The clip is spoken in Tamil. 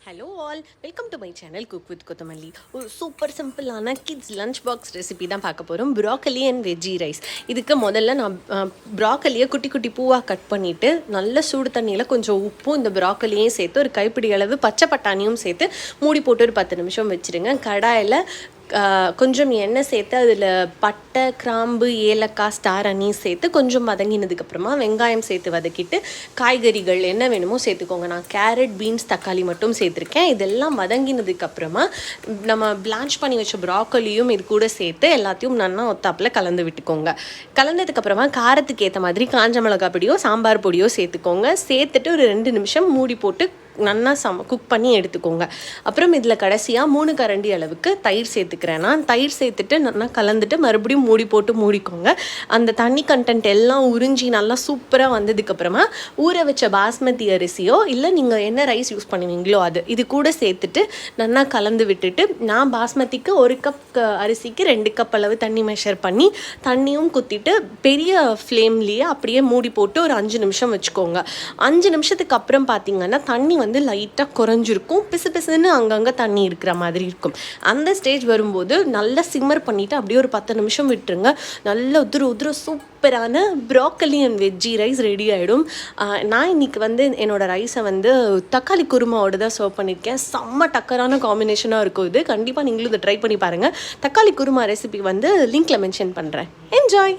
Hello all, welcome to my channel cook with கொத்தமல்லி. ஒரு சூப்பர் சிம்பிளான கிட்ஸ் லஞ்ச் பாக்ஸ் ரெசிபி தான் பார்க்க போகிறோம். Broccoli and veggie rice. இதுக்கு முதல்ல நான் ப்ராக்கலியை குட்டி குட்டி பூவாக கட் பண்ணிவிட்டு நல்ல சூடு தண்ணியில் கொஞ்சம் உப்பும் இந்த ப்ராக்கலியும் சேர்த்து ஒரு கைப்பிடி அளவு பச்சை பட்டாணியும் சேர்த்து மூடி போட்டு ஒரு 10 நிமிஷம் வச்சுருங்க. கடாயில் கொஞ்சம் எண்ணெய் சேர்த்து அதில் பட்டை, கிராம்பு, ஏலக்காய், ஸ்டார் அனீஸ் சேர்த்து கொஞ்சம் வதங்கினதுக்கப்புறமா வெங்காயம் சேர்த்து வதக்கிட்டு காய்கறிகள் என்ன வேணுமோ சேர்த்துக்கோங்க. நான் கேரட், பீன்ஸ், தக்காளி மட்டும் சேர்த்துருக்கேன். இதெல்லாம் வதங்கினதுக்கப்புறமா நம்ம பிளான்ச் பண்ணி வச்ச ப்ராக்கலியும் இது கூட சேர்த்து எல்லாத்தையும் நல்லா ஒத்தாப்பில் கலந்து விட்டுக்கோங்க. கலந்ததுக்கப்புறமா காரத்துக்கு ஏற்ற மாதிரி காஞ்ச மிளகாய் பொடியோ சாம்பார் பொடியோ சேர்த்துக்கோங்க. சேர்த்துட்டு ஒரு 2 நிமிஷம் மூடி போட்டு நல்லா குக் பண்ணி எடுத்துக்கோங்க. அப்புறம் இதில் கடைசியாக 3 கரண்டி அளவுக்கு தயிர் சேர்த்துக்கிறேன். நான் தயிர் சேர்த்துட்டு நல்லா கலந்துட்டு மறுபடியும் மூடி போட்டு மூடிக்கோங்க. அந்த தண்ணி கண்டென்ட் எல்லாம் உறிஞ்சி நல்லா சூப்பராக வந்ததுக்கப்புறமா ஊற வச்ச பாஸ்மதி அரிசியோ இல்லை நீங்கள் என்ன ரைஸ் யூஸ் பண்ணுவீங்களோ இது கூட சேர்த்துட்டு நல்லா கலந்து விட்டுட்டு, நான் பாஸ்மதிக்கு 1 கப் அரிசிக்கு 2 கப் அளவு தண்ணி மெஷர் பண்ணி தண்ணியும் குத்திட்டு பெரிய ஃப்ளேம்லேயே அப்படியே மூடி போட்டு ஒரு 5 நிமிஷம் வச்சுக்கோங்க. 5 நிமிஷத்துக்கு அப்புறம் பார்த்தீங்கன்னா தண்ணி லைட்டாக குறைஞ்சிருக்கும். பிசு பிசுன்னு அங்கங்கே தண்ணி இருக்கிற மாதிரி இருக்கும். அந்த ஸ்டேஜ் வரும்போது நல்லா சிம்மர் பண்ணிவிட்டு அப்படியே ஒரு 10 நிமிஷம் விட்டுருங்க. நல்லா உதிர சூப்பரான broccoli and veggie rice ready ஆகிடும். நான் இன்றைக்கி என்னோடய ரைஸை தக்காளி குருமாவோடு தான் சர்வ் பண்ணியிருக்கேன். செம்ம டக்கரான காம்பினேஷனாக இருக்கும். இது கண்டிப்பாக நீங்களும் இதை ட்ரை பண்ணி பாருங்கள். தக்காளி குருமா ரெசிபி லிங்க்கில் மென்ஷன் பண்ணுறேன். என்ஜாய்.